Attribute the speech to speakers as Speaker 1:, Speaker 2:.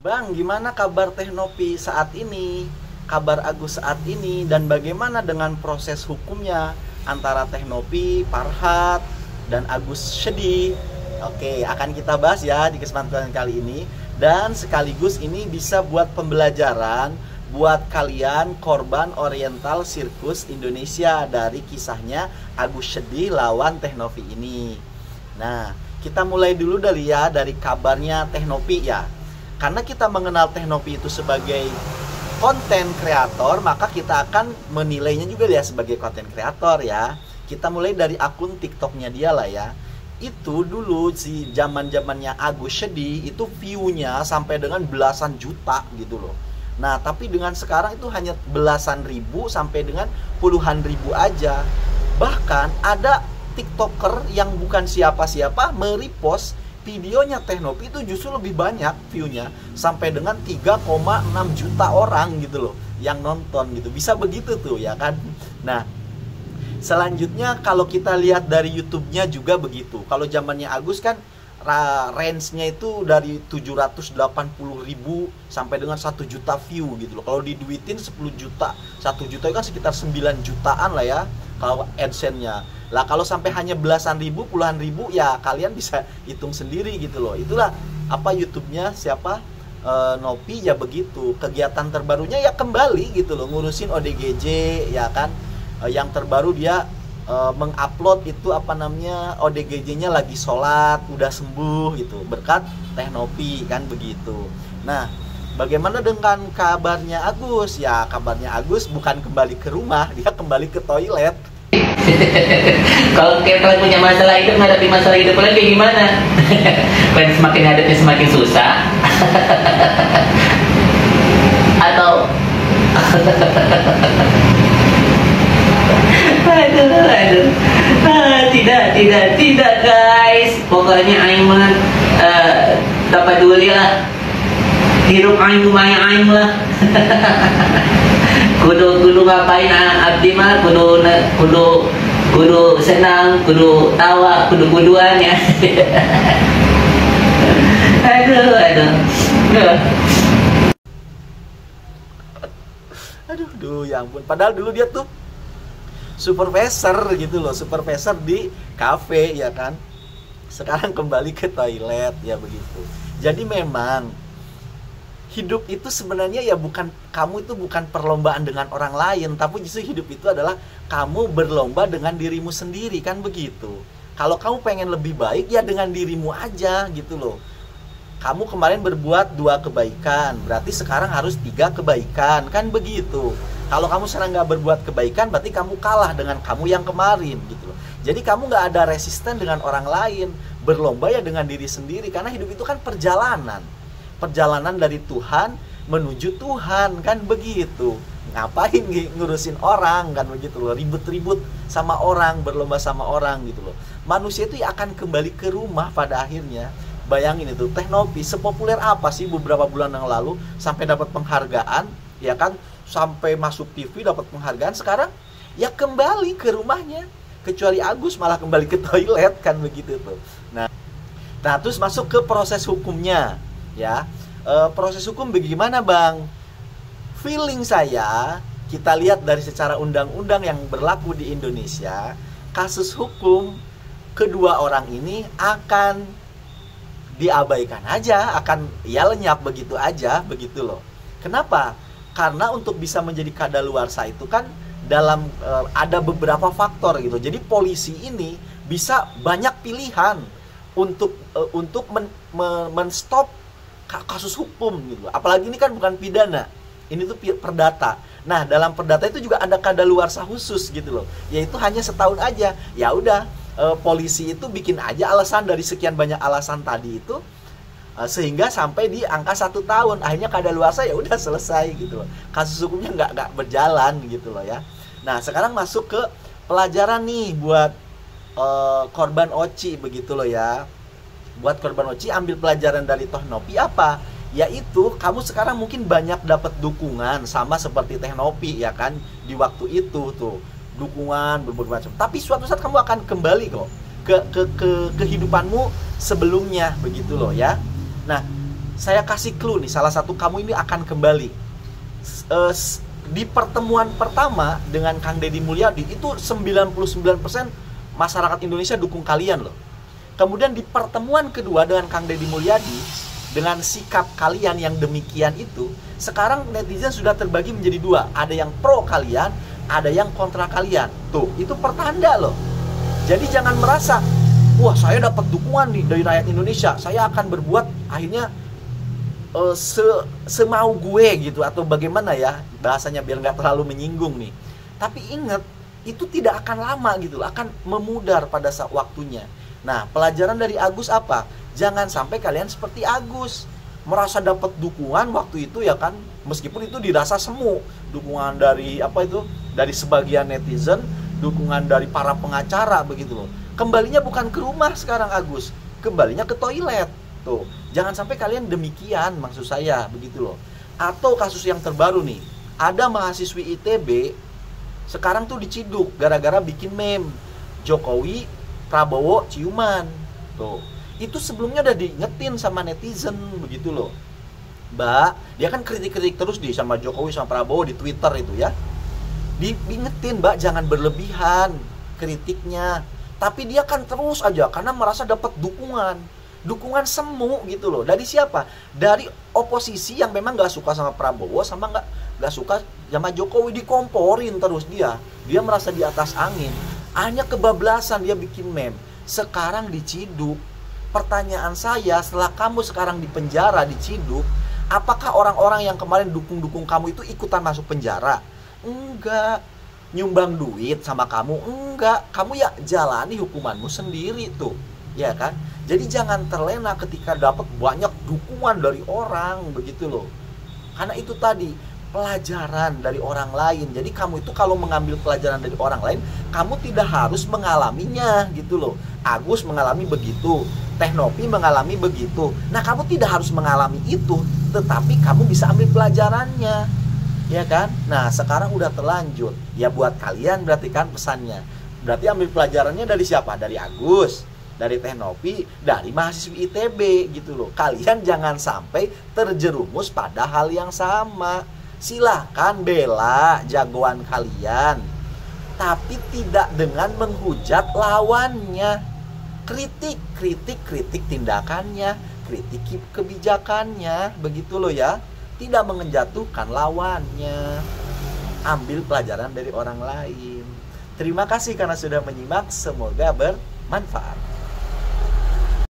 Speaker 1: Bang, gimana kabar Teknopi saat ini? Kabar Agus saat ini dan bagaimana dengan proses hukumnya antara Teknopi, Farhat, dan Agus Shedi? Oke, akan kita bahas ya di kesempatan kali ini. Dan sekaligus ini bisa buat pembelajaran buat kalian korban Oriental Sirkus Indonesia dari kisahnya Agus Shedi lawan Teknopi ini. Nah, kita mulai dulu dari kabarnya Teknopi ya. Karena kita mengenal Teknopi itu sebagai konten kreator, maka kita akan menilainya juga dia sebagai konten kreator ya. Kita mulai dari akun TikToknya dia lah ya. Itu dulu si zaman-zamannya Agus Shedi itu view-nya sampai dengan belasan juta gitu loh. Nah, tapi dengan sekarang itu hanya belasan ribu sampai dengan puluhan ribu aja. Bahkan ada TikToker yang bukan siapa-siapa merepost videonya Teknopi itu justru lebih banyak view-nya sampai dengan 3,6 juta orang gitu loh yang nonton gitu. Bisa begitu tuh ya kan. Nah, selanjutnya kalau kita lihat dari YouTube-nya juga begitu. Kalau zamannya Agus kan range-nya itu dari 780.000 sampai dengan 1 juta view gitu loh. Kalau diduitin 10 juta, 1 juta itu kan sekitar 9 jutaan lah ya kalau AdSense-nya. Lah kalau sampai hanya belasan ribu, puluhan ribu ya kalian bisa hitung sendiri gitu loh. Itulah apa YouTube-nya siapa Nopi ya begitu. Kegiatan terbarunya ya kembali gitu loh ngurusin ODGJ ya kan. Yang terbaru dia mengupload itu apa namanya ODGJ-nya lagi sholat udah sembuh gitu berkat Teknopi kan begitu. Nah, bagaimana dengan kabarnya Agus? Ya kabarnya Agus bukan kembali ke rumah, dia kembali ke toilet.
Speaker 2: Kalau kalian punya masalah hidup, menghadapi masalah hidup kalian kayak gimana? Kalian semakin hadapnya semakin susah atau aduh. Tidak guys. Pokoknya aing mah dapat dulu lah. Hirup aing lumayan aing lah. kudu ngapain abdi mah kudu senang, kudu tawa, kuduan ya.
Speaker 1: Aduh ya ampun. Padahal dulu dia tuh supervisor gitu loh, supervisor di kafe ya kan. Sekarang kembali ke toilet ya begitu. Jadi memang hidup itu sebenarnya ya kamu itu bukan perlombaan dengan orang lain, tapi justru hidup itu adalah kamu berlomba dengan dirimu sendiri kan begitu. Kalau kamu pengen lebih baik ya dengan dirimu aja gitu loh. Kamu kemarin berbuat 2 kebaikan, berarti sekarang harus 3 kebaikan kan begitu. Kalau kamu sekarang nggak berbuat kebaikan, berarti kamu kalah dengan kamu yang kemarin gitu loh. Jadi kamu nggak ada resisten dengan orang lain, berlomba ya dengan diri sendiri, karena hidup itu kan perjalanan dari Tuhan menuju Tuhan kan begitu. Ngapain ngurusin orang kan begitu loh, ribut-ribut sama orang, berlomba sama orang gitu loh. Manusia itu ya akan kembali ke rumah pada akhirnya. Bayangin itu Teknopi sepopuler apa sih beberapa bulan yang lalu sampai dapat penghargaan ya kan, sampai masuk TV dapat penghargaan. Sekarang ya kembali ke rumahnya, kecuali Agus malah kembali ke toilet kan begitu tuh. Nah terus masuk ke proses hukumnya ya. Proses hukum bagaimana Bang? Feeling saya, kita lihat dari secara undang-undang yang berlaku di Indonesia, kasus hukum kedua orang ini akan diabaikan aja, akan ya lenyap begitu aja begitu loh. Kenapa? Karena untuk bisa menjadi kadaluarsa itu kan dalam ada beberapa faktor gitu. Jadi polisi ini bisa banyak pilihan untuk men-stop kasus hukum gitu. Apalagi ini kan bukan pidana, ini tuh perdata. Nah dalam perdata itu juga ada kadaluarsa khusus gitu loh, yaitu hanya setahun aja. Ya udah, polisi itu bikin aja alasan dari sekian banyak alasan tadi itu, sehingga sampai di angka 1 tahun. Akhirnya kadaluarsa ya udah selesai gitu loh, kasus hukumnya nggak berjalan gitu loh ya. Nah sekarang masuk ke pelajaran nih buat korban Oci begitu loh ya. Buat korban Oci ambil pelajaran dari Teknopi apa? Yaitu kamu sekarang mungkin banyak dapat dukungan sama seperti Teknopi ya kan di waktu itu tuh, dukungan berbagai macam. Tapi suatu saat kamu akan kembali kok ke kehidupanmu sebelumnya begitu loh ya. Nah, Saya kasih clue nih, salah satu kamu ini akan kembali. Di pertemuan pertama dengan Kang Deddy Mulyadi itu 99% masyarakat Indonesia dukung kalian loh. Kemudian di pertemuan kedua dengan Kang Deddy Mulyadi, dengan sikap kalian yang demikian itu, sekarang netizen sudah terbagi menjadi dua. Ada yang pro kalian, ada yang kontra kalian. Tuh, itu pertanda loh. Jadi jangan merasa, wah saya dapat dukungan nih dari rakyat Indonesia, saya akan berbuat akhirnya semau gue gitu, atau bagaimana ya bahasanya biar nggak terlalu menyinggung nih. Tapi ingat, itu tidak akan lama gitu, akan memudar pada saat waktunya. Nah, pelajaran dari Agus apa? Jangan sampai kalian seperti Agus, merasa dapat dukungan waktu itu ya kan, meskipun itu dirasa semu, dukungan dari apa itu, dari sebagian netizen, dukungan dari para pengacara begitu loh. Kembalinya bukan ke rumah sekarang Agus, kembalinya ke toilet. Tuh, jangan sampai kalian demikian, maksud saya begitu loh. Atau kasus yang terbaru nih, ada mahasiswi ITB sekarang tuh diciduk gara-gara bikin meme Jokowi Prabowo ciuman. Tuh, itu sebelumnya udah diingetin sama netizen begitu loh. Mbak, dia kan kritik-kritik terus sama Jokowi sama Prabowo di Twitter itu ya. Diingetin, Mbak, jangan berlebihan kritiknya. Tapi dia kan terus aja karena merasa dapat dukungan semu gitu loh. Dari siapa? Dari oposisi yang memang gak suka sama Prabowo, sama gak suka sama Jokowi, dikomporin terus dia merasa di atas angin. Hanya kebablasan dia bikin meme, sekarang diciduk. Pertanyaan saya, setelah kamu sekarang di penjara, diciduk, apakah orang-orang yang kemarin dukung kamu itu ikutan masuk penjara? Enggak. Nyumbang duit sama kamu? Enggak. Kamu ya jalani hukumanmu sendiri tuh, ya kan? Jadi jangan terlena ketika dapat banyak dukungan dari orang begitu loh. Karena itu tadi pelajaran dari orang lain. Jadi kamu itu kalau mengambil pelajaran dari orang lain, kamu tidak harus mengalaminya gitu loh. Agus mengalami begitu, Teknopi mengalami begitu. Nah, kamu tidak harus mengalami itu, tetapi kamu bisa ambil pelajarannya. Ya kan? Nah, sekarang udah terlanjur. Ya buat kalian berarti kan pesannya. Berarti ambil pelajarannya dari siapa? Dari Agus, dari Teknopi, dari mahasiswi ITB gitu loh. Kalian jangan sampai terjerumus pada hal yang sama. Silahkan bela jagoan kalian, tapi tidak dengan menghujat lawannya. Kritik tindakannya, kritik kebijakannya, begitu loh ya. Tidak menjatuhkan lawannya. Ambil pelajaran dari orang lain. Terima kasih karena sudah menyimak, semoga bermanfaat.